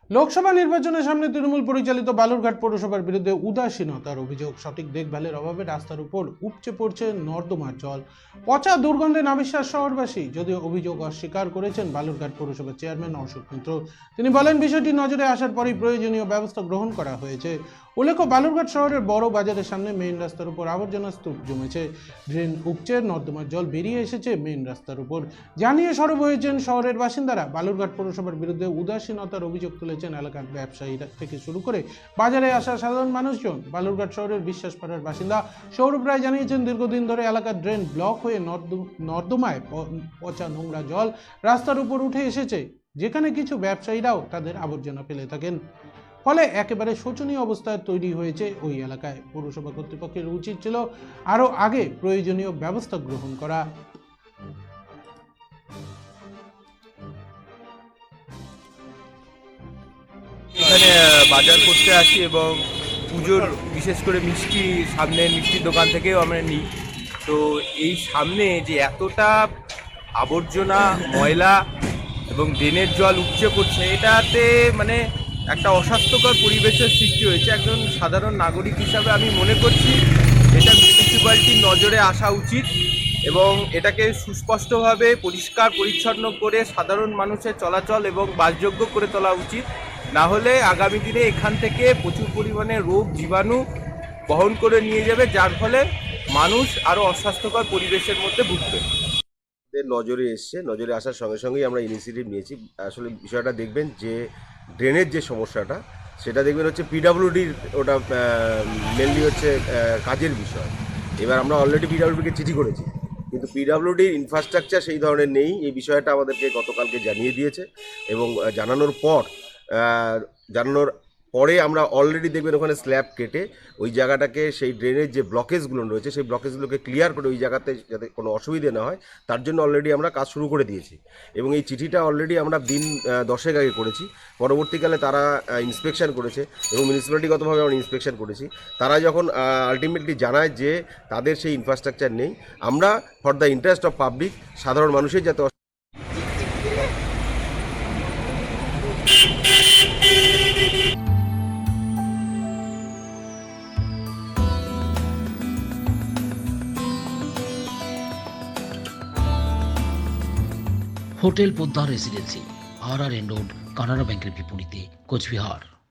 লোকসভা নির্বাচনের সামনে তৃণমূল পরিচালিত বালুরঘাট পৌরসভার বিরুদ্ধে উদাসীনতার অভিযোগ। সঠিক দেখভালের অভাবে রাস্তার উপর উপচে পড়ছে নর্দমার জল। পচা দুর্গন্ধে নাভিশ্বাস শহরবাসী। যদিও অভিযোগ অস্বীকার করেছেন বালুরঘাট পৌরসভার চেয়ারম্যান অশোক মিত্র। তিনি বলেন, বিষয়টি নজরে আসার পরই প্রয়োজনীয় ব্যবস্থা গ্রহণ করা হয়েছে। উল্লেখ্য, বালুরঘাট শহরের বড় বাজারের সামনে মেইন রাস্তার উপর আবর্জনার স্তূপ জমেছে। ড্রেন উপচে নর্দমার জল বেরিয়ে এসেছে মেইন রাস্তার উপর। জানিয়ে সরব হয়েছেন শহরের বাসিন্দারা। বালুরঘাট পৌরসভার বিরুদ্ধে উদাসীনতার অভিযোগ তুলেছেন এলাকার ব্যবসায়ীরা থেকে শুরু করে বাজারে আসা সাধারণ মানুষজন। বালুরঘাট শহরের বিশ্বাসপাড়ার বাসিন্দা সৌরভ রায় জানিয়েছেন, দীর্ঘদিন ধরে এলাকার ড্রেন ব্লক হয়ে নর্দমায় পচা নোংরা জল রাস্তার উপর উঠে এসেছে, যেখানে কিছু ব্যবসায়ীরাও তাদের আবর্জনা ফেলে থাকেন। ফলে একেবারে শোচনীয় অবস্থা তৈরি হয়েছে ওই এলাকায়। পৌরসভা কর্তৃপক্ষের উচিত ছিল আরও আগে প্রয়োজনীয় ব্যবস্থা গ্রহণ করা। এখানে বাজার করতে আসি এবং পুজোর বিশেষ করে মিষ্টি সামনের মিষ্টির দোকান থেকেও আমরা নিই। তো এই সামনে যে এতটা আবর্জনা, ময়লা এবং ড্রেনের জল উপচে পড়ছে, এটাতে মানে একটা অস্বাস্থ্যকর পরিবেশের সৃষ্টি হয়েছে। একজন সাধারণ নাগরিক হিসাবে আমি মনে করছি এটা মিউনিসিপ্যালিটির নজরে আসা উচিত এবং এটাকে সুস্পষ্টভাবে পরিষ্কার পরিচ্ছন্ন করে সাধারণ মানুষের চলাচল এবং বাসযোগ্য করে তোলা উচিত। না হলে আগামী দিনে এখান থেকে প্রচুর পরিমাণে রোগ জীবাণু বহন করে নিয়ে যাবে, যার ফলে মানুষ আরও অস্বাস্থ্যকর পরিবেশের মধ্যে ভুগবে। নজরে এসছে, নজরে আসার সঙ্গে সঙ্গেই আমরা ইনিশিয়েটিভ নিয়েছি। আসলে বিষয়টা দেখবেন যে ড্রেনের যে সমস্যাটা, সেটা দেখবেন হচ্ছে পিডাব্লিউডির, ওটা মেনলি হচ্ছে কাজের বিষয়। এবার আমরা অলরেডি পিডাব্লিউডিকে চিঠি করেছি, কিন্তু পিডাব্লিউডির ইনফ্রাস্ট্রাকচার সেই ধরনের নেই। এই বিষয়টা আমাদেরকে গতকালকে জানিয়ে দিয়েছে এবং জানানোর পরে আমরা অলরেডি দেখবেন ওখানে স্ল্যাব কেটে ওই জায়গাটাকে, সেই ড্রেনের যে ব্লকেজগুলো রয়েছে সেই ব্লকেজগুলোকে ক্লিয়ার করে ওই জায়গাতে যাতে কোনো অসুবিধে না হয় তার জন্য অলরেডি আমরা কাজ শুরু করে দিয়েছি। এবং এই চিঠিটা অলরেডি আমরা দিন 10 আগে করেছি। পরবর্তীকালে তারা ইন্সপেকশন করেছে এবং মিউনিসিপ্যালিটিগতভাবে আমরা ইন্সপেকশন করেছি। তারা যখন আলটিমেটলি জানায় যে তাদের সেই ইনফ্রাস্ট্রাকচার নেই, আমরা for the interest of public, সাধারণ মানুষের যাতে hotel Poddar residency, RRN road, Canara ব্যাংকের বিপরীতে, কোচবিহার।